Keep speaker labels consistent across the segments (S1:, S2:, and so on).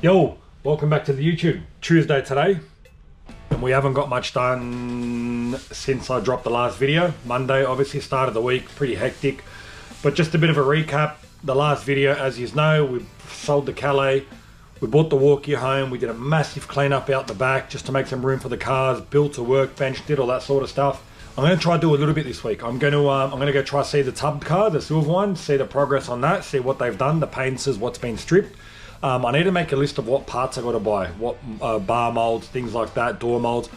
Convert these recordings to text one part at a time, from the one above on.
S1: Yo, welcome back to the YouTube. Tuesday today, and we haven't got much done since I dropped the last video. Monday, obviously, start of the week, pretty hectic. But just a bit of a recap. The last video, as you know, we sold the Calais, we brought the Walky home, we did a massive cleanup out the back just to make some room for the cars, built a workbench, did all that sort of stuff. I'm going to try to do a little bit this week. I'm going to go try see the tub car, the silver one, see the progress on that, see what they've done, the paints, what's been stripped. I need to make a list of what parts I got to buy, what bar molds, things like that, door molds.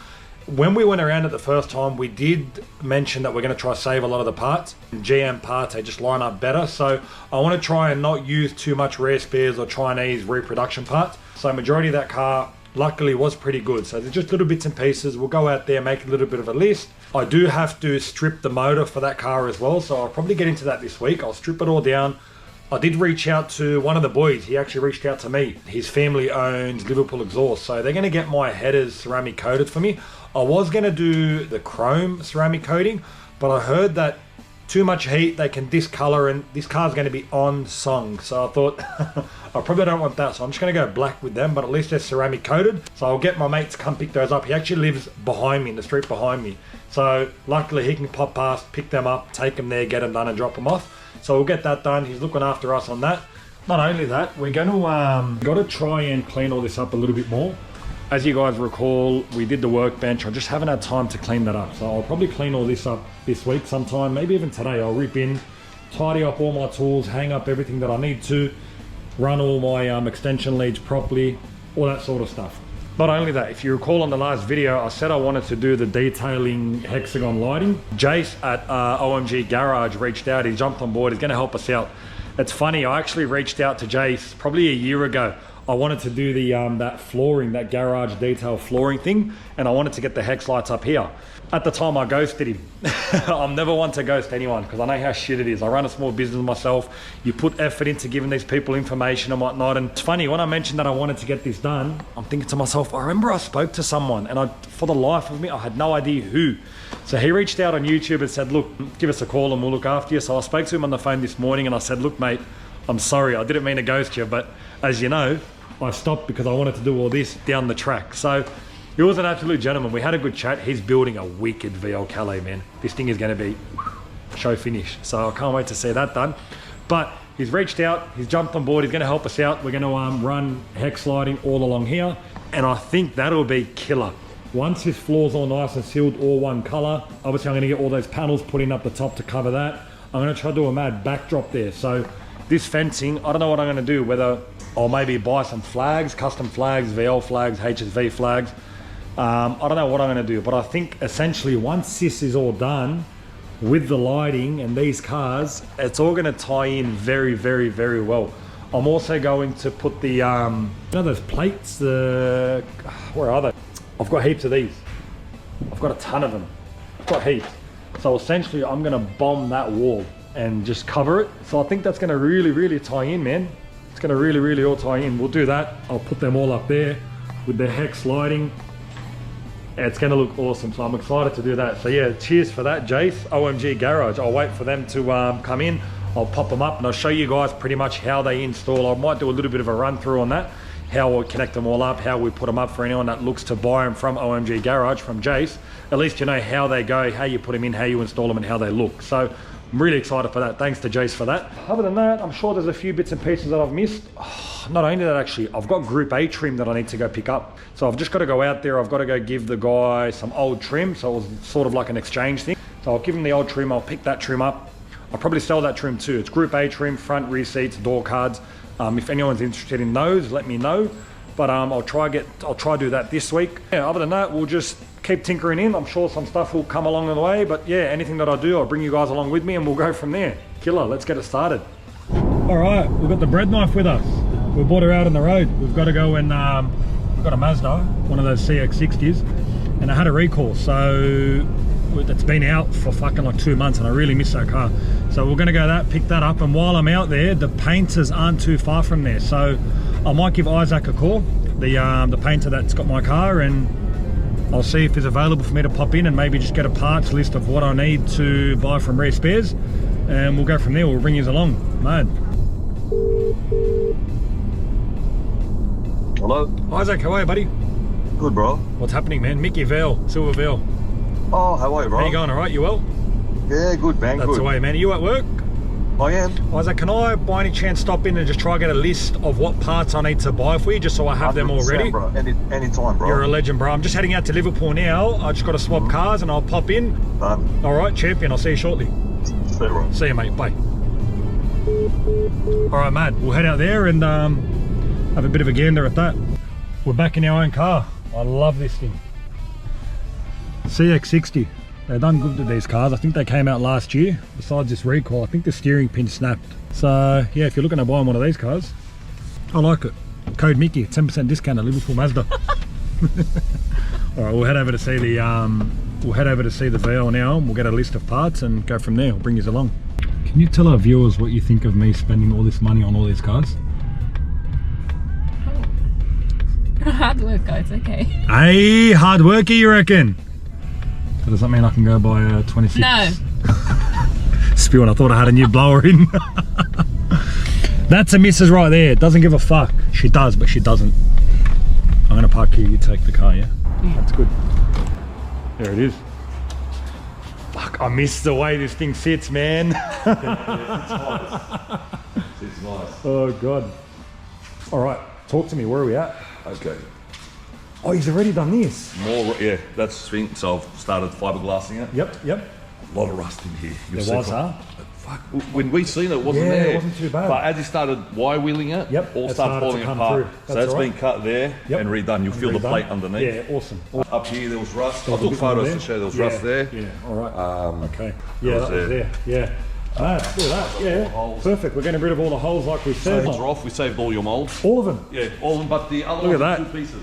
S1: When we went around it the first time, we did mention that we're going to try save a lot of the parts. GM parts, they just line up better. So I want to try and not use too much rare spares or Chinese reproduction parts. So majority of that car, luckily, was pretty good. So there's just little bits and pieces. We'll go out there, make a little bit of a list. I do have to strip the motor for that car as well. So I'll probably get into that this week. I'll strip it all down. I did reach out to one of the boys. He actually reached out to me. His family owns Liverpool Exhaust, so they're going to get my headers ceramic coated for me. I was going to do the chrome ceramic coating, but I heard that too much heat, they can discolor, and this car's going to be on song. So I thought, I probably don't want that, so I'm just going to go black with them, but at least they're ceramic coated. So I'll get my mate to come pick those up. He actually lives behind me, in the street behind me. So luckily he can pop past, pick them up, take them there, get them done and drop them off. So we'll get that done. He's looking after us on that. Not only that, we're going to got to try and clean all this up a little bit more. As you guys recall, we did the workbench. I just haven't had time to clean that up. So I'll probably clean all this up this week sometime, maybe even today. I'll rip in, tidy up all my tools, hang up everything that I need to, run all my extension leads properly, all that sort of stuff. Not only that, if you recall on the last video, I said I wanted to do the detailing hexagon lighting. Jace at OMGgarage reached out, he jumped on board, he's gonna help us out. It's funny, I actually reached out to Jace probably a year ago. I wanted to do the that flooring, that garage detail flooring thing, and I wanted to get the hex lights up here. At the time I ghosted him. I'm never one to ghost anyone because I know how shit it is. I run a small business myself. You put effort into giving these people information and whatnot. And it's funny, when I mentioned that I wanted to get this done, I'm thinking to myself, I remember I spoke to someone and for the life of me, I had no idea who. So he reached out on YouTube and said, look, give us a call and we'll look after you. So I spoke to him on the phone this morning and I said, look mate, I'm sorry, I didn't mean to ghost you, but as you know, I stopped because I wanted to do all this down the track. So he was an absolute gentleman. We had a good chat. He's building a wicked VL Calais, man. This thing is going to be show finish. So I can't wait to see that done. But he's reached out, he's jumped on board, he's going to help us out. We're going to run hex lighting all along here. And I think that'll be killer. Once this floor's all nice and sealed, all one color, obviously I'm going to get all those panels put in up the top to cover that. I'm going to try to do a mad backdrop there. So this fencing, I don't know what I'm going to do, whether I'll maybe buy some flags, custom flags, VL flags, HSV flags. I don't know what I'm going to do, but I think essentially once this is all done with the lighting and these cars, it's all going to tie in very, very, very well. I'm also going to put the, you know those plates, where are they? I've got heaps of these. I've got a ton of them. I've got heaps. So essentially I'm going to bomb that wall and just cover it. So I think that's going to really, really tie in, man. It's going to really, really all tie in. We'll do that. I'll put them all up there with the hex lighting. It's going to look awesome, so I'm excited to do that. So yeah, cheers for that, Jace, OMGgarage. I'll wait for them to come in. I'll pop them up and I'll show you guys pretty much how they install. I might do a little bit of a run through on that, how we'll connect them all up, how we put them up for anyone that looks to buy them from OMGgarage, from Jace. At least you know how they go, how you put them in, how you install them and how they look. So I'm really excited for that. Thanks to Jace for that. Other than that, I'm sure there's a few bits and pieces that I've missed. Not only that, actually, I've got Group A trim that I need to go pick up. So I've just got to go out there. I've got to go give the guy some old trim. So it was sort of like an exchange thing. So I'll give him the old trim. I'll pick that trim up. I'll probably sell that trim too. It's Group A trim, front rear seats, door cards. If anyone's interested in those, let me know. But I'll try to do that this week. Yeah, other than that, we'll just keep tinkering in. I'm sure some stuff will come along the way. But yeah, anything that I do, I'll bring you guys along with me and we'll go from there. Killer, let's get it started. All right, we've got the bread knife with us. We brought her out on the road. We've got to go and we've got a Mazda, one of those CX-60s, and I had a recall. So it's been out for fucking like 2 months and I really miss that car. So we're gonna go pick that up, and while I'm out there, the painters aren't too far from there. So I might give Isaac a call, the painter that's got my car, and I'll see if it's available for me to pop in and maybe just get a parts list of what I need to buy from Rare Spares, and we'll go from there. We'll bring you along, man.
S2: Hello.
S1: Isaac, how are you, buddy?
S2: Good, bro.
S1: What's happening, man? Mickey Vale, Silver Vale.
S2: Oh, how are you, bro?
S1: How you going, alright? You well?
S2: Yeah, good, man.
S1: That's
S2: good.
S1: the way, man. Are you at work?
S2: I am.
S1: Isaac, can I by any chance stop in and just try to get a list of what parts I need to buy for you, just so I have them all ready?
S2: Bro. Anytime, bro.
S1: You're a legend, bro. I'm just heading out to Liverpool now. I just got to swap cars and I'll pop in.
S2: Done.
S1: Alright, champion. I'll see you shortly.
S2: See you, bro.
S1: See you, mate. Bye. Alright, mate. We'll head out there and have a bit of a gander at that. We're back in our own car. I love this thing. CX60. They've done good with these cars. I think they came out last year. Besides this recall, I think the steering pin snapped. So yeah, if you're looking to buy one of these cars, I like it. Code Mickey, 10% discount at Liverpool Mazda. All right, we'll head over to see the VL now, and we'll get a list of parts and go from there. We'll bring you along. Can you tell our viewers what you think of me spending all this money on all these cars?
S3: Hard work, guys. Okay.
S1: Hey, hard worky, you reckon? So does that mean I can go buy a 26?
S3: No.
S1: Spewing, I thought I had a new blower in. That's a missus right there. Doesn't give a fuck. She does, but she doesn't. I'm gonna park here, you take the car, yeah? That's good. There it is. Fuck, I miss the way this thing sits, man.
S2: It's nice.
S1: Oh God. All right, talk to me, where are we at?
S2: Okay.
S1: Oh, he's already done this.
S2: More, yeah, that's the thing. So I've started fiberglassing it.
S1: Yep.
S2: A lot of rust in here.
S1: There was, huh?
S2: Fuck. When we seen it, it wasn't
S1: Yeah,
S2: there.
S1: it wasn't too bad.
S2: But as you started wire-wheeling it,
S1: Yep,
S2: all
S1: it
S2: started
S1: started
S2: falling
S1: to come
S2: apart.
S1: through.
S2: So
S1: That's
S2: that's
S1: all
S2: been
S1: right.
S2: cut there
S1: Yep.
S2: and redone. You'll feel the
S1: Redone.
S2: plate underneath.
S1: Yeah, awesome.
S2: Up here there was rust.
S1: There was
S2: I
S1: a
S2: took
S1: bit more
S2: photos
S1: there.
S2: to show there was
S1: Yeah,
S2: rust there.
S1: Yeah, all right. Okay.
S2: It
S1: Yeah,
S2: was
S1: that was there. Yeah. Ah, look at that. Yeah.
S2: holes.
S1: Perfect. We're getting rid of all the holes like we said.
S2: Those are off. We saved all your molds.
S1: All of them.
S2: Yeah, all of them. But the other
S1: Look
S2: ones
S1: at
S2: are
S1: that.
S2: 2 pieces.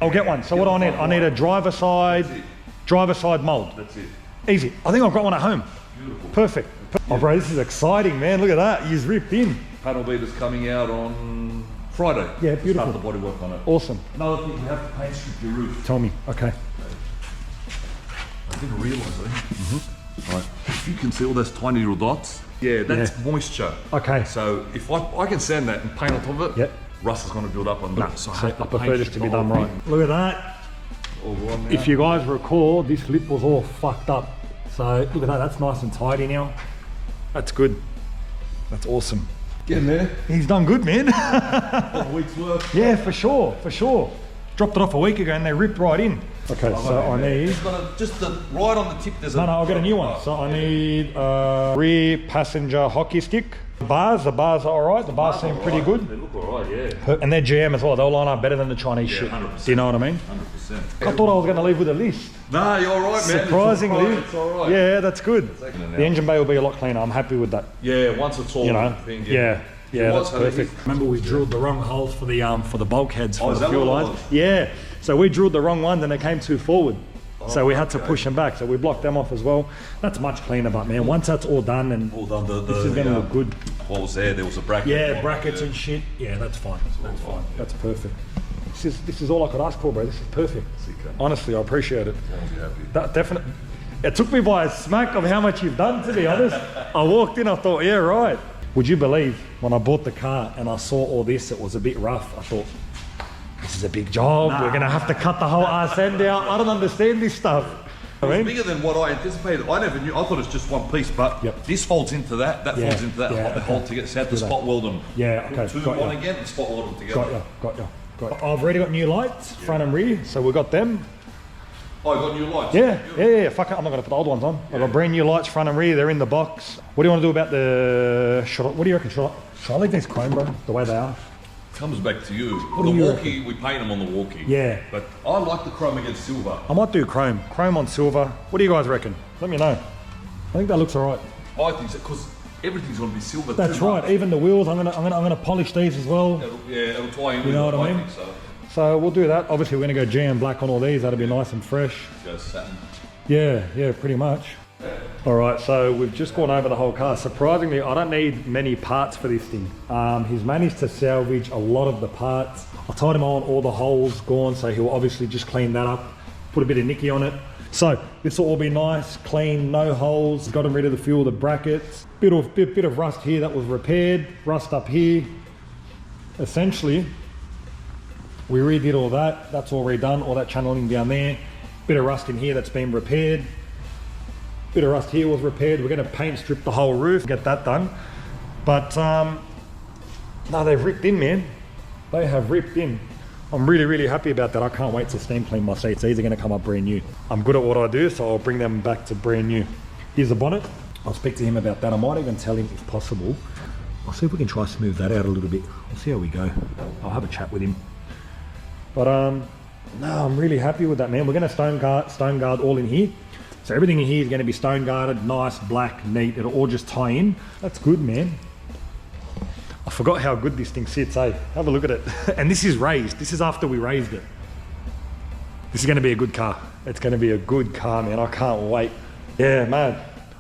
S1: I'll get one. So what do I need? I need a driver side mold.
S2: That's it.
S1: Easy. I think I've got one at home.
S2: Beautiful.
S1: Perfect. Oh, bro, this is exciting, man. Look at that. He's ripped in.
S2: Panel beater's coming out on Friday.
S1: Yeah, beautiful.
S2: Start the bodywork on it.
S1: Awesome.
S2: Another thing, you have to paint strip your roof.
S1: Tell me. Okay.
S2: I didn't realise it. Right. If you can see all those tiny little dots, yeah, that's moisture.
S1: Okay.
S2: So if I can sand that and paint on top of it,
S1: Yep.
S2: rust is going to build up on it. So
S1: I prefer this to be done right. Look at that. If you guys recall, this lip was all fucked up. So look at that. That's nice and tidy now. That's good. That's awesome.
S2: Getting there.
S1: He's done good, man.
S2: A week's work.
S1: Yeah, for sure. Dropped it off a week ago and they ripped right in. Okay, so I need...
S2: It's got just the right on the tip. There's
S1: No, I'll get a new one. So I need rear passenger hockey stick. The bars are alright. The bars seem pretty good.
S2: They look alright, yeah.
S1: And they're GM as well. They'll line up better than the Chinese shit.
S2: 100%.
S1: Do you know what I mean?
S2: 100%.
S1: I thought I was going to leave with a list.
S2: Nah, you're alright, man.
S1: Surprisingly.
S2: It's alright.
S1: Yeah, that's good.
S2: Taking it
S1: The
S2: out.
S1: engine bay will be a lot cleaner. I'm happy with that.
S2: Yeah, once it's all
S1: You know?
S2: thing,
S1: Yeah, that's
S2: What's
S1: perfect. Remember we drilled the wrong holes for the bulkheads for
S2: is
S1: the
S2: that
S1: fuel
S2: what it
S1: lines.
S2: was?
S1: Yeah. So we drilled the wrong ones and they came too forward. So we had to push them back. So we blocked them off as well. That's much cleaner, but man, once that's all done and
S2: All done.
S1: this is going to look good.
S2: What was there? There was a bracket.
S1: Yeah, brackets and shit. Yeah, that's fine. That's fine. That's perfect. This is all I could ask for, bro. This is perfect. Honestly, I appreciate it. That definitely. It took me by a smack of how much you've done, to be honest. I walked in, I thought, yeah, right. Would you believe when I bought the car and I saw all this, it was a bit rough. I thought, this is a big job. We're going to have to cut the whole arse end out. I don't understand this stuff.
S2: It was bigger than what I anticipated. I never knew. I thought it was just one piece, but this folds into that. That folds into that.
S1: Yeah,
S2: They hold together. So you have to spot weld them.
S1: Yeah, okay.
S2: Two,
S1: got
S2: one
S1: ya.
S2: again, and spot weld them together.
S1: Got you. I've already got new lights, front and rear, so we got them.
S2: Oh, I got new lights.
S1: Yeah. Fuck it, I'm not going to put the old ones on. I've got brand new lights, front and rear. They're in the box. What do you want to do about the? What do you reckon? Should I leave these chrome, bro? The way they are.
S2: Comes back to you.
S1: do
S2: The
S1: you
S2: Walky, we paint them on the Walky.
S1: Yeah.
S2: But I like the chrome against silver.
S1: I might do chrome on silver. What do you guys reckon? Let me know. I think that looks alright.
S2: I think so because everything's going to be silver.
S1: That's
S2: too
S1: right.
S2: much.
S1: Even the wheels, I'm gonna polish these as well.
S2: It'll tie in.
S1: You know what I mean?
S2: Think so.
S1: So we'll do that. Obviously, we're gonna go GM black on all these. That'll be nice and fresh.
S2: Go satin.
S1: Yeah, pretty much. All right, so we've just gone over the whole car. Surprisingly, I don't need many parts for this thing. He's managed to salvage a lot of the parts. I tied him on, all the holes gone, so he'll obviously just clean that up, put a bit of Nicky on it. So this will all be nice, clean, no holes. Got him rid of the fuel, the brackets. Bit of rust here that was repaired, rust up here. Essentially, We redid all that. That's all redone. All that channeling down there. Bit of rust in here that's been repaired. Bit of rust here was repaired. We're going to paint strip the whole roof, get that done. But no, they've ripped in, man. They have ripped in. I'm really happy about that. I can't wait to steam clean my seats. These are going to come up brand new. I'm good at what I do, so I'll bring them back to brand new. Here's the bonnet. I'll speak to him about that. I might even tell him if possible. I'll see if we can try to smooth that out a little bit. We'll see how we go. I'll have a chat with him. But no, I'm really happy with that, man. We're going to stone guard all in here. So everything in here is going to be stone guarded, nice, black, neat. It'll all just tie in. That's good, man. I forgot how good this thing sits, eh? Have a look at it. And this is raised. This is after we raised it. This is going to be a good car. It's going to be a good car, man. I can't wait. Yeah, man.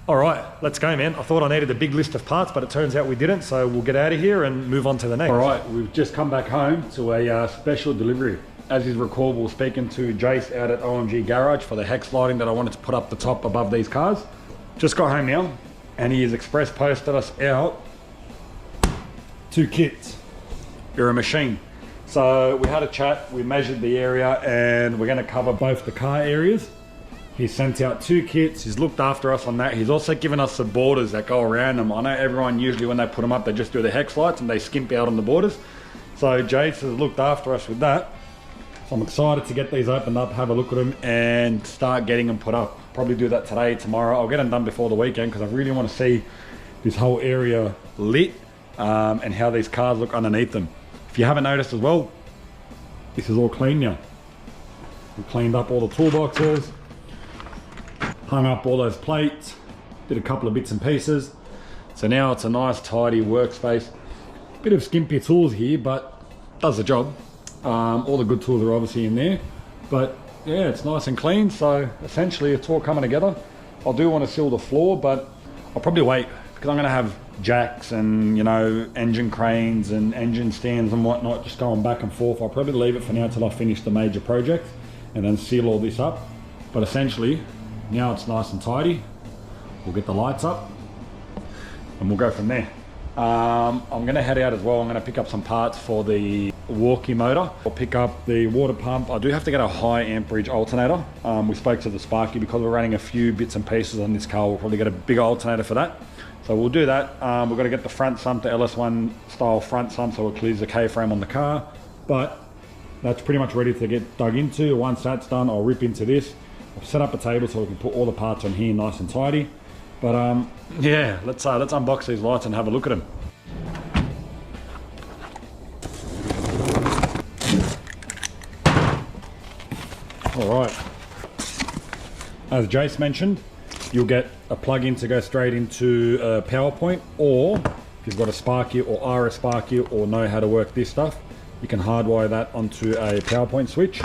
S1: All right, let's go, man. I thought I needed a big list of parts, but it turns out we didn't. So we'll get out of here and move on to the next. All right, we've just come back home to a special delivery. As is recalled, we were speaking to Jace out at OMGgarage for the hex lighting that I wanted to put up the top above these cars. Just got home now, and he has express posted us out 2 kits. You're a machine. So we had a chat, we measured the area, and we're going to cover both the car areas. He sent out 2 kits, he's looked after us on that. He's also given us the borders that go around them. I know everyone usually when they put them up, they just do the hex lights and they skimp out on the borders. So Jace has looked after us with that. So I'm excited to get these opened up, have a look at them, and start getting them put up. Probably do that today, tomorrow. I'll get them done before the weekend because I really want to see this whole area lit. And how these cars look underneath them. If you haven't noticed as well, this is all clean now. We cleaned up all the toolboxes, hung up all those plates, did a couple of bits and pieces. So now it's a nice tidy workspace. Bit of skimpy tools here, but does the job. All the good tools are obviously in there, but yeah, it's nice and clean. So essentially it's all coming together. I do want to seal the floor, but I'll probably wait because I'm going to have jacks and, you know, engine cranes and engine stands and whatnot just going back and forth. I'll probably leave it for now till I finish the major project and then seal all this up. But essentially now it's nice and tidy. We'll get the lights up and we'll go from there. I'm going to head out as well. I'm going to pick up some parts for the Walky motor. I'll pick up the water pump. I do have to get a high amperage alternator. We spoke to the Sparky because we're running a few bits and pieces on this car. We'll probably get a bigger alternator for that. So we'll do that. We've got to get the front sump, the LS1 style front sump, so it clears the K-frame on the car. But that's pretty much ready to get dug into. Once that's done, I'll rip into this. I'll set up a table so we can put all the parts on here nice and tidy. But yeah, let's unbox these lights and have a look at them. All right. As Jace mentioned, you'll get a plug-in to go straight into a PowerPoint, or if you've got a Sparky or RS Sparky or know how to work this stuff, you can hardwire that onto a PowerPoint switch.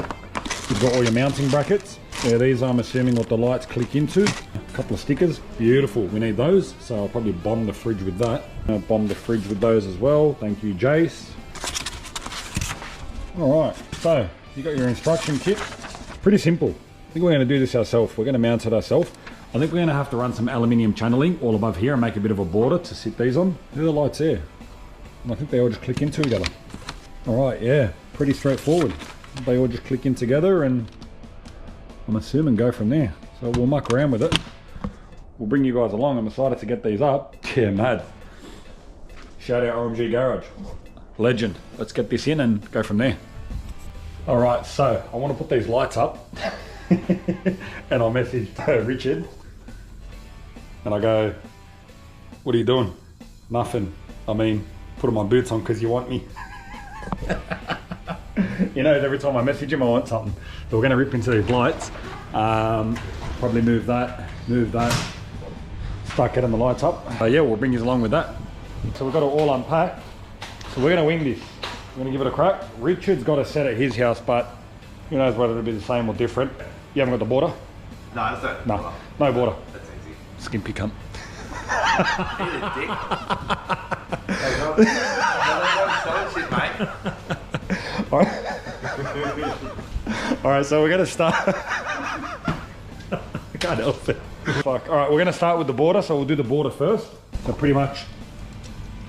S1: You've got all your mounting brackets. Yeah, these I'm assuming what the lights click into. A couple of stickers, beautiful, we need those. So I'll probably bomb the fridge with that. I'll bomb the fridge with those as well. Thank you, Jace. All right, so you got your instruction kit. Pretty simple. I think we're gonna do this ourselves. We're gonna mount it ourselves. I think we're going to have to run some aluminium channeling all above here and make a bit of a border to sit these on. There are the lights there. And I think they all just click into each other. All right, yeah, pretty straightforward. They all just click in together and I'm assuming go from there. So we'll muck around with it. We'll bring you guys along. I'm excited to get these up. Yeah, mad. Shout out OMGgarage. Legend. Let's get this in and go from there. All right, so I want to put these lights up. And I messaged Richard and I go, what are you doing? Nothing. I mean, putting my boots on because you want me. You know, every time I message him I want something. So we're going to rip into these lights. Probably move that, start getting the lights up. Yeah, we'll bring you along with that. So we've got it all unpacked. So we're going to wing this. We're going to give it a crack. Richard's got a set at his house, but who knows whether it'll be the same or different. You haven't got the border?
S4: No, that's not.
S1: No, no border.
S4: That's easy.
S1: Skimpy cunt.
S4: Eat a dick. Hey, no shit, mate.
S1: All right, so we're gonna start. I can't help it. Fuck. All right, we're gonna start with the border, so we'll do the border first. So pretty much,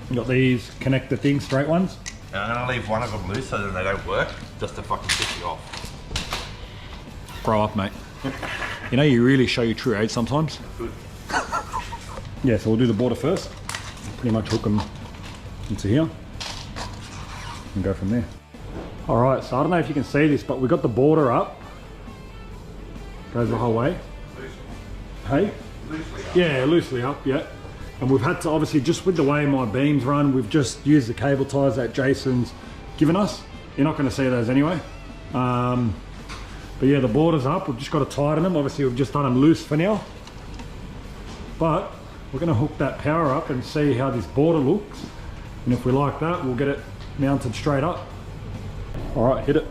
S1: we got these connector things, straight ones.
S4: And I'm gonna leave one of them loose so that they don't work, just to fucking piss you off.
S1: Grow up, mate. You know, you really show your true age sometimes.
S4: Good.
S1: Yeah, so we'll do the border first. Pretty much hook them into here and go from there. All right, so I don't know if you can see this, but we got the border up. Goes the whole way. Hey?
S4: Loosely up.
S1: Yeah, loosely up, yeah. And we've had to, obviously, just with the way my beams run, we've just used the cable ties that Jason's given us. You're not going to see those anyway. But yeah, the border's up. We've just got to tighten them. Obviously, we've just done them loose for now. But we're going to hook that power up and see how this border looks. And if we like that, we'll get it mounted straight up. All right, hit it.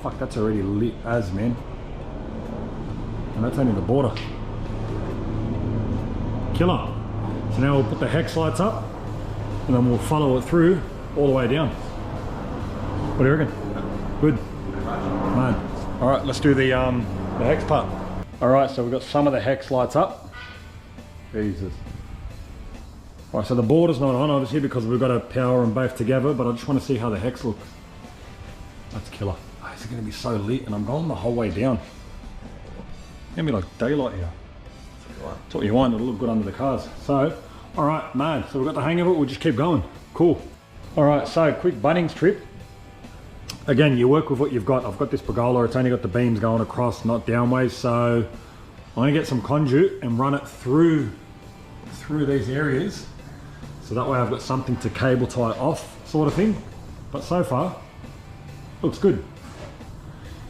S1: Fuck, that's already lit as, man. And that's only the border. Killer. So now we'll put the hex lights up and then we'll follow it through all the way down. What do you reckon? Good. Man. All right, let's do the hex part. All right, so we've got some of the hex lights up. Jesus. All right, so the border's not on obviously because we've got to power them both together, but I just want to see how the hex looks. That's killer. Oh, it's going to be so lit, and I'm going the whole way down. It's going to be like daylight here. That's what you want, it'll look good under the cars. So, all right, man, so we've got the hang of it, we'll just keep going. Cool. All right, so quick Bunnings trip. Again, you work with what you've got. I've got this pergola, it's only got the beams going across, not downways, so I'm gonna get some conduit and run it through these areas. So that way I've got something to cable tie off, sort of thing. But so far, looks good.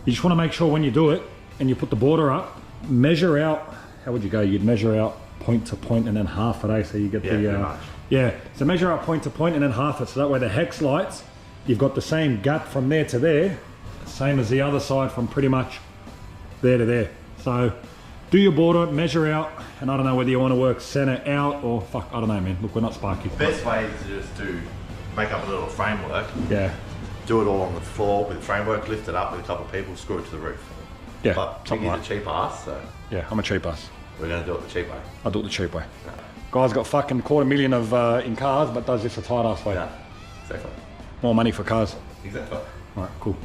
S1: You just wanna make sure when you do it, and you put the border up, measure out, how would you go? You'd measure out point to point and then half it, eh? So you get so measure out point to point and then half it, so that way the hex lights, you've got the same gap from there to there, same as the other side from pretty much there to there. So do your border, measure out, and I don't know whether you want to work center out or fuck, I don't know, man. Look, we're not Sparky.
S4: Best way is just to make up a little framework.
S1: Yeah.
S4: Do it all on the floor with the framework, lift it up with a couple of people, screw it to the roof.
S1: Yeah,
S4: but
S1: something
S4: you're
S1: like
S4: the cheap ass, so
S1: yeah, I'm a cheap ass.
S4: we're going to do it the cheap way.
S1: I'll do it the cheap way. Yeah. Guy's got fucking $250,000 of in cars, but does this a tight ass way.
S4: Yeah, exactly.
S1: More money for cars.
S4: Exactly.
S1: All right, cool.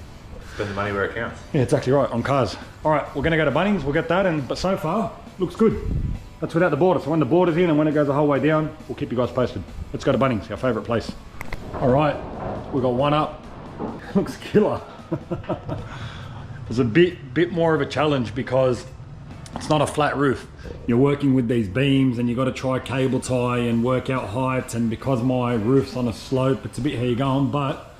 S4: Spend the money where it counts.
S1: Yeah, exactly right, on cars. All right, we're gonna go to Bunnings, we'll get that, but so far, looks good. That's without the border, so when the border's in and when it goes the whole way down, we'll keep you guys posted. Let's go to Bunnings, our favourite place. All right, we got one up. Looks killer. It's a bit more of a challenge because it's not a flat roof. You're working with these beams and you've got to try cable tie and work out heights, and because my roof's on a slope, it's a bit how you're going, but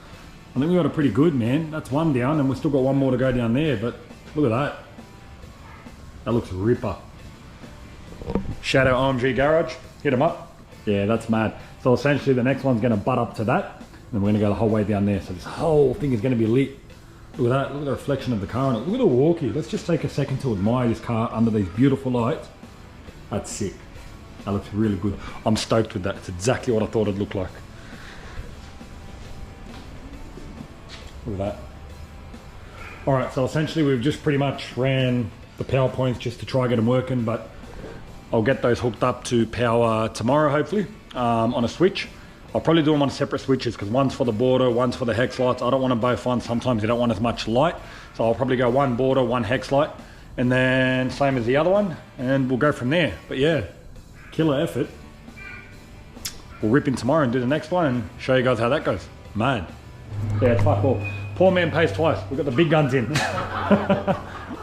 S1: I think we got it pretty good, man. That's one down and we've still got one more to go down there, but look at that. That looks ripper. Shout out OMGgarage, hit them up. Yeah, that's mad. So essentially the next one's gonna butt up to that and we're gonna go the whole way down there. So this whole thing is gonna be lit. Look at that, look at the reflection of the car on it. Look at the Walky. Let's just take a second to admire this car under these beautiful lights. That's sick. That looks really good. I'm stoked with that. It's exactly what I thought it'd look like. Look at that. All right, so essentially we've just pretty much ran the power points just to try get them working, but I'll get those hooked up to power tomorrow, hopefully, on a switch. I'll probably do them on separate switches because one's for the border, one's for the hex lights. I don't want them both on. Sometimes you don't want as much light. So I'll probably go one border, one hex light, and then same as the other one, and we'll go from there. But yeah, killer effort. We'll rip in tomorrow and do the next one and show you guys how that goes. Man. Yeah, it's fuck all. Poor man pays twice. We've got the big guns in.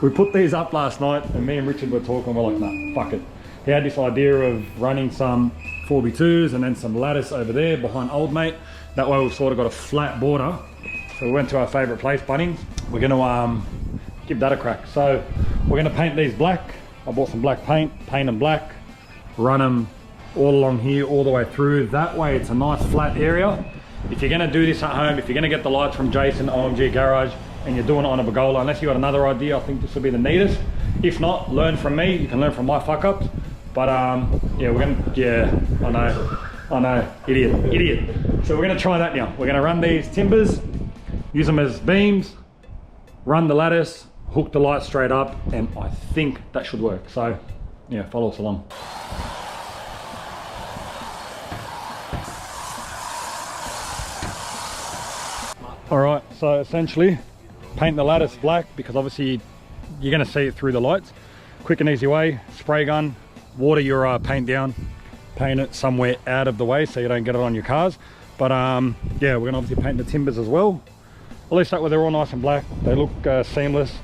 S1: We put these up last night and me and Richard were talking. We're like, nah, fuck it. He had this idea of running some 4x2s and then some lattice over there behind old mate. That way we've sort of got a flat border. So we went to our favourite place, Bunnings. We're gonna give that a crack. So we're gonna paint these black. I bought some black paint them black, run them all along here, all the way through. That way it's a nice flat area. If you're gonna do this at home, if you're gonna get the lights from Jason, OMGgarage, and you're doing it on a pergola, unless you got another idea, I think this will be the neatest. If not, learn from me. You can learn from my fuck ups. But yeah, we're gonna, yeah, I know, idiot. So we're gonna try that now. We're gonna run these timbers, use them as beams, run the lattice, hook the light straight up, and I think that should work. So yeah, follow us along. All right, so essentially paint the lattice black because obviously you're going to see it through the lights. Quick and easy way, spray gun, water your paint down, paint it somewhere out of the way so you don't get it on your cars. But yeah, we're going to obviously paint the timbers as well. At least that way they're all nice and black. They look seamless.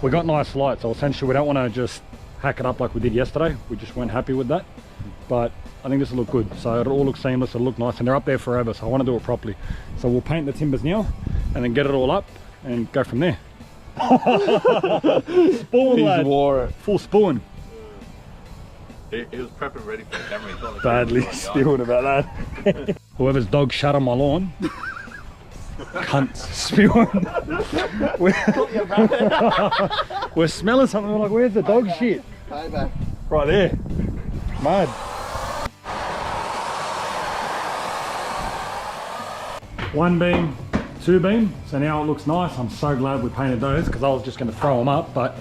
S1: We got nice lights, so essentially we don't want to just hack it up like we did yesterday. We just weren't happy with that. But I think this will look good. So it'll all look seamless, it'll look nice, and they're up there forever, so I want to do it properly. So we'll paint the timbers now and then get it all up and go from there. Spoon, lad.
S2: Wore it.
S1: Full spoon.
S4: He was prepping ready for the camera. He's on the
S1: Badly
S4: camera.
S1: spewing about that. Whoever's dog shat on my lawn. Cunts spewing. We're smelling something, we're like, where's the dog shit? Right there. Mad. One beam, two beam. So now it looks nice. I'm so glad we painted those because I was just going to throw them up, but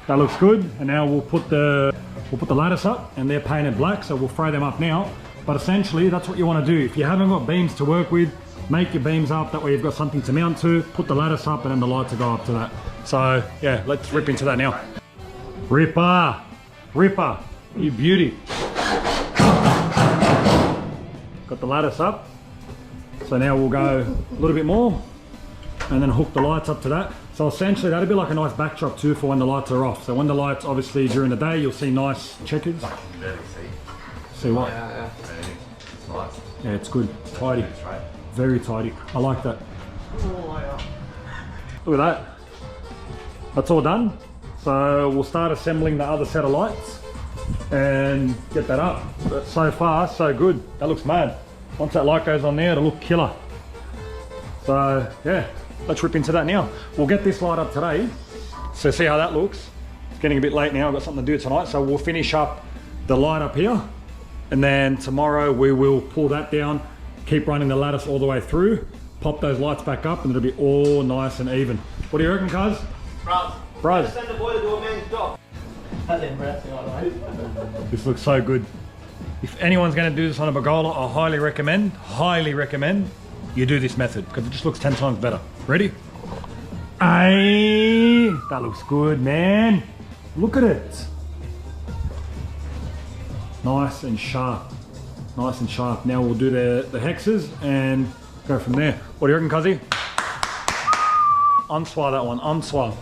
S1: that looks good. And now we'll put the lattice up, and they're painted black, so we'll throw them up now. But essentially that's what you want to do. If you haven't got beams to work with, make your beams up, that way you've got something to mount to, put the lattice up, and then the lights will go up to that. So yeah, let's rip into that now. Ripper, Ripper, you beauty. Got the lattice up, so now we'll go a little bit more and then hook the lights up to that. So essentially that'll be like a nice backdrop too for when the lights are off. So when the lights, obviously during the day, you'll see nice checkers. See what?
S4: Yeah. It's nice.
S1: Yeah, it's good, tidy. Very tidy. I like that. Look at that. That's all done. So we'll start assembling the other set of lights and get that up. But so far, so good. That looks mad. Once that light goes on there, it'll look killer. So yeah, let's rip into that now. We'll get this light up today. So see how that looks. It's getting a bit late now. I've got something to do tonight. So we'll finish up the light up here. And then tomorrow we will pull that down, keep running the lattice all the way through, pop those lights back up, and it'll be all nice and even. What do you reckon, cuz? Bruz.
S5: Send the boy to do a man's job. That's embarrassing, mate.
S1: This looks so good. If anyone's going to do this on a Bagola, I highly recommend you do this method because it just looks 10 times better. Ready? Aye, that looks good, man. Look at it. Nice and sharp. Nice and sharp. Now we'll do the hexes and go from there. What do you reckon, cuzzy? Unswar that one, unswar.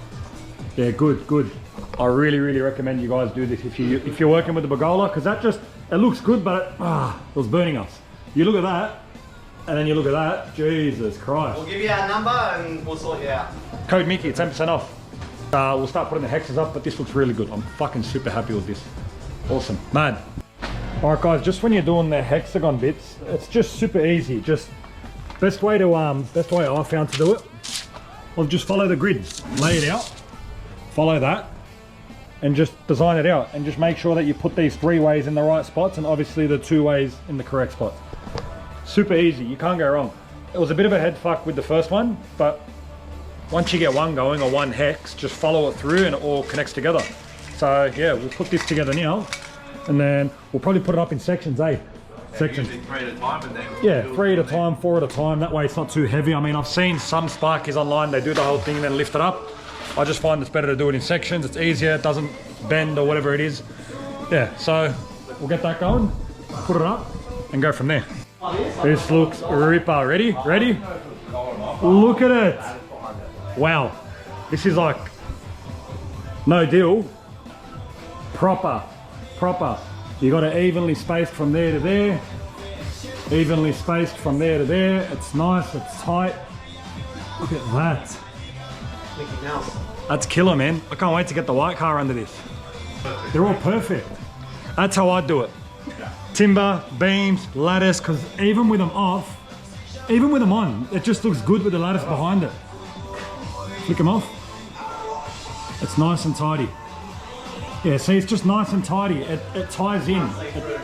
S1: Yeah, good, good. I really recommend you guys do this if you're working with the Bagola, because that just, it looks good, but it was burning us. You look at that, and then you look at that, Jesus Christ.
S5: We'll give you our number and we'll sort you out.
S1: Code Mickey, 10% off. We'll start putting the hexes up, but this looks really good. I'm fucking super happy with this. Awesome, mad. All right guys, just when you're doing the hexagon bits, it's just super easy. Just best way I found to do it, well, just follow the grid, lay it out, follow that, and just design it out, and just make sure that you put these 3 ways in the right spots, and obviously the 2 ways in the correct spots. Super easy, you can't go wrong. It was a bit of a head fuck with the first one, but once you get one going, or one hex, just follow it through and it all connects together. So yeah, we'll put this together now, and then we'll probably put it up in sections, sections.
S4: 3 at a time, and then
S1: yeah, 3 at a time, 4 at a time. That way it's not too heavy. I mean, I've seen some sparkies online, they do the whole thing and then lift it up. I just find it's better to do it in sections. It's easier, it doesn't bend or whatever it is. Yeah, so we'll get that going, put it up, and go from there. This looks ripper. Ready? Ready? Look at it. Wow. This is like no deal. Proper. You got it evenly spaced from there to there. Evenly spaced from there to there. It's nice, it's tight. Look at that.
S5: Mickey Mouse.
S1: That's killer, man. I can't wait to get the white car under this. They're all perfect. That's how I do it. Timber, beams, lattice, because even with them off, even with them on, it just looks good with the lattice behind it. Flick them off. It's nice and tidy. Yeah, see, it's just nice and tidy. It ties in.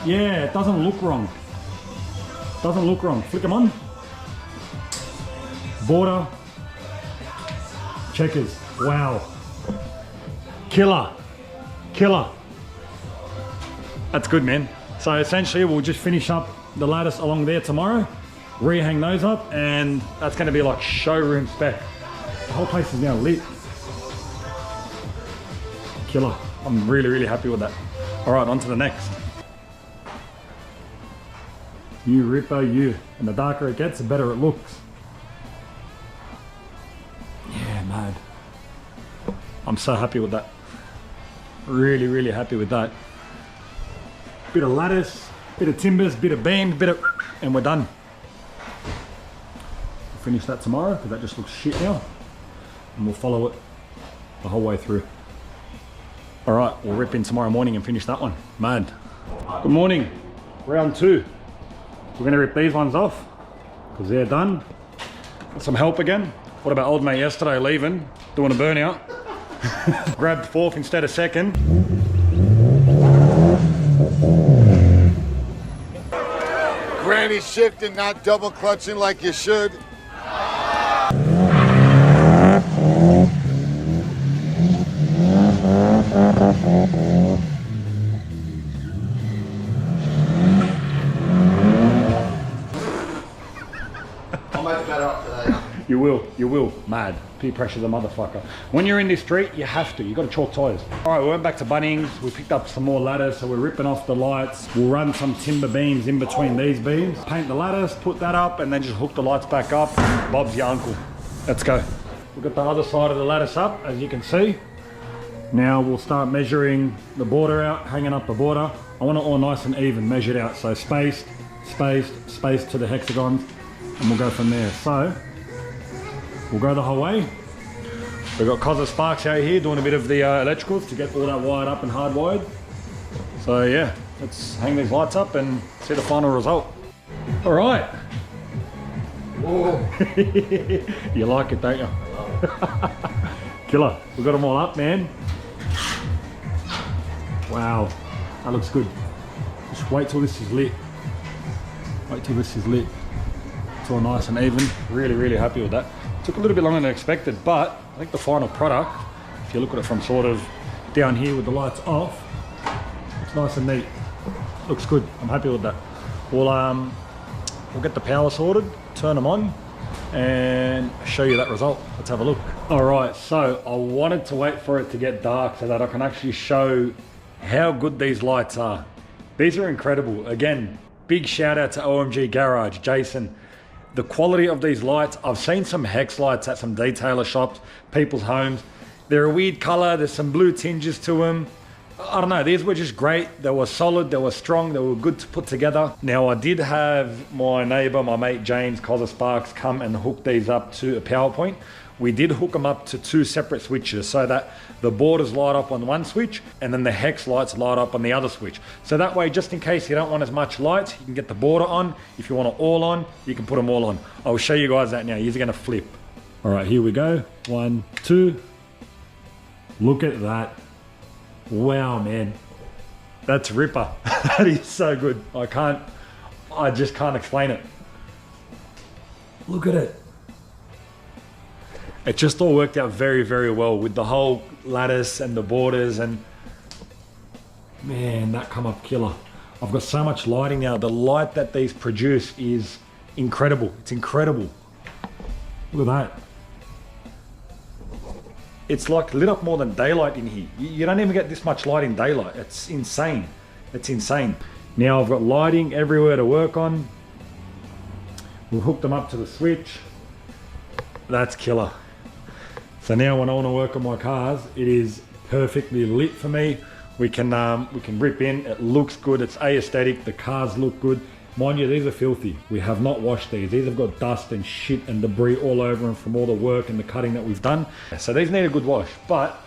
S1: Yeah, it doesn't look wrong. Doesn't look wrong. Flick them on. Border. Checkers. Wow. Killer. That's good, man. So essentially we'll just finish up the lattice along there tomorrow, rehang those up, and that's going to be like showroom spec. The whole place is now lit. Killer. I'm really, really happy with that. All right, on to the next. You ripper, you. And the darker it gets, the better it looks. Yeah, mad. I'm so happy with that. Really, really happy with that. Bit of lattice, bit of timbers, bit of beams, and we're done. We'll finish that tomorrow because that just looks shit now. And we'll follow it the whole way through. All right, we'll rip in tomorrow morning and finish that one. Mad. Good morning. Round 2. We're gonna rip these ones off because they're done. Got some help again. What about old mate yesterday leaving, doing a burnout? Grabbed 4th instead of 2nd.
S6: Granny shifting, not double clutching like you should.
S4: I'll make it better up today.
S1: You will. Mad. Peer pressure's a motherfucker. When you're in this street, you have to. You got to chalk tires. All right, we went back to Bunnings. We picked up some more ladders, so we're ripping off the lights. We'll run some timber beams in between these beams. Paint the lattice, put that up, and then just hook the lights back up. Bob's your uncle. Let's go. We've got the other side of the lattice up, as you can see. Now we'll start measuring the border out, hanging up the border. I want it all nice and even, measured out. So spaced, spaced, spaced to the hexagons, and we'll go from there. So we'll go the whole way. We've got Cozza Sparks out here doing a bit of the electricals to get all that wired up and hardwired. So yeah, let's hang these lights up and see the final result. All right. Whoa. You like it, don't you? Killer. We've got them all up, man. Wow, that looks good. Just wait till this is lit. Wait till this is lit. It's all nice and even. Really, really happy with that. Took a little bit longer than expected, but I think the final product, if you look at it from sort of down here with the lights off, it's nice and neat. Looks good. I'm happy with that. We'll get the power sorted, turn them on, and show you that result. Let's have a look. All right, so I wanted to wait for it to get dark so that I can actually show how good these lights are. These are incredible. Again, big shout out to OMGgarage, Jason. The quality of these lights, I've seen some hex lights at some detailer shops, people's homes. They're a weird color, there's some blue tinges to them. I don't know, these were just great. They were solid, they were strong, they were good to put together. Now I did have my neighbor, my mate James, Cozza Sparks, come and hook these up to a power point. We did hook them up to 2 separate switches so that the borders light up on one switch and then the hex lights light up on the other switch. So that way, just in case you don't want as much lights, you can get the border on. If you want it all on, you can put them all on. I'll show you guys that now. You're gonna flip. All right, here we go. 1, 2. Look at that. Wow, man. That's ripper. That is so good. I just can't explain it. Look at it. It just all worked out very, very well with the whole lattice and the borders, and man, that come up killer. I've got so much lighting now. The light that these produce is incredible. It's incredible. Look at that. It's like lit up more than daylight in here. You don't even get this much light in daylight. It's insane. It's insane. Now I've got lighting everywhere to work on. We'll hook them up to the switch. That's killer. So now when I want to work on my cars, it is perfectly lit for me. We can rip in. It looks good. It's aesthetic. The cars look good. Mind you, these are filthy. We have not washed these. These have got dust and shit and debris all over them from all the work and the cutting that we've done. So these need a good wash. But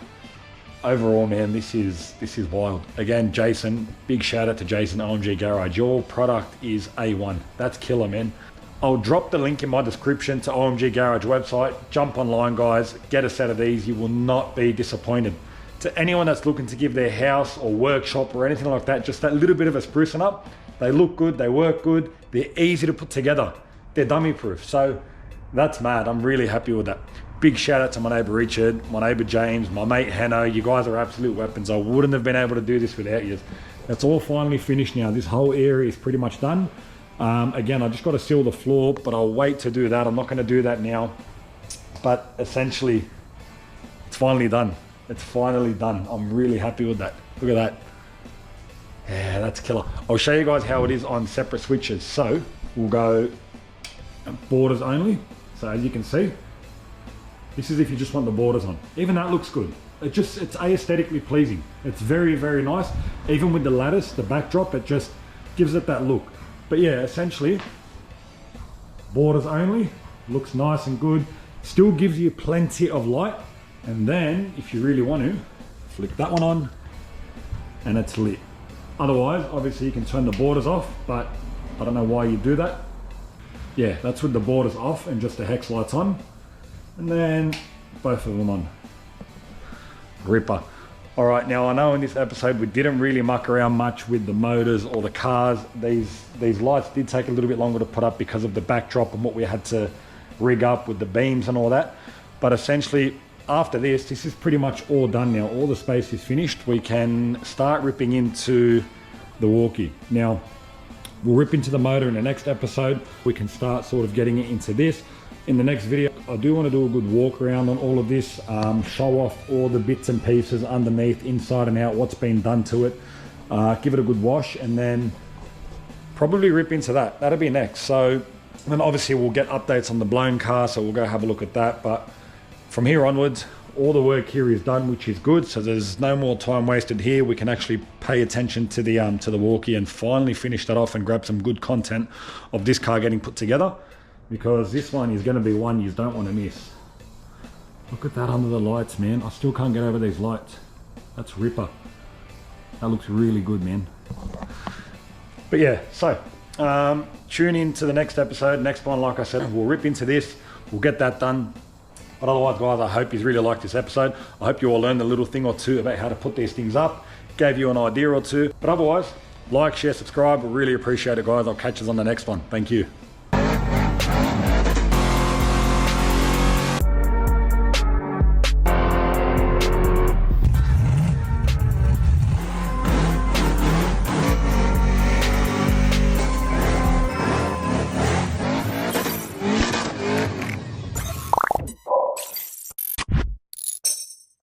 S1: overall, man, this is wild. Again, Jason, big shout out to Jason, OMGgarage. Your product is A1. That's killer, man. I'll drop the link in my description to OMGgarage website. Jump online, guys. Get a set of these. You will not be disappointed. To anyone that's looking to give their house or workshop or anything like that, just that little bit of a sprucing up, they look good, they work good, they're easy to put together. They're dummy proof. So that's mad. I'm really happy with that. Big shout out to my neighbor Richard, my neighbor James, my mate Hanno. You guys are absolute weapons. I wouldn't have been able to do this without you. That's all finally finished now. This whole area is pretty much done. Again, I just got to seal the floor, but I'll wait to do that. I'm not going to do that now. But essentially, it's finally done. It's finally done. I'm really happy with that. Look at that. Yeah, that's killer. I'll show you guys how it is on separate switches. So we'll go borders only. So as you can see, this is if you just want the borders on. Even that looks good. It's aesthetically pleasing. It's very, very nice. Even with the lattice, the backdrop, it just gives it that look. But yeah, essentially, borders only, looks nice and good. Still gives you plenty of light. And then, if you really want to, flick that one on, and it's lit. Otherwise, obviously you can turn the borders off, but I don't know why you do that. Yeah, that's with the borders off and just the hex lights on. And then both of them on. Ripper. All right, now I know in this episode we didn't really muck around much with the motors or the cars. These lights did take a little bit longer to put up because of the backdrop and what we had to rig up with the beams and all that. But essentially, after this is pretty much all done now. All the space is finished. We can start ripping into the Walky. Now, we'll rip into the motor in the next episode. We can start sort of getting it into this. In the next video, I do want to do a good walk around on all of this, show off all the bits and pieces underneath, inside and out, what's been done to it, give it a good wash, and then probably rip into that. That'll be next. So then obviously we'll get updates on the blown car, so we'll go have a look at that. But from here onwards, all the work here is done, which is good. So there's no more time wasted here. We can actually pay attention to the Walky and finally finish that off and grab some good content of this car getting put together. Because this one is going to be one you don't want to miss. Look at that under the lights, man. I still can't get over these lights. That's ripper. That looks really good, man. But yeah, so tune in to the next episode. Next one, like I said, we'll rip into this. We'll get that done. But otherwise, guys, I hope you really liked this episode. I hope you all learned a little thing or two about how to put these things up. Gave you an idea or two. But otherwise, like, share, subscribe. We really appreciate it, guys. I'll catch us on the next one. Thank you.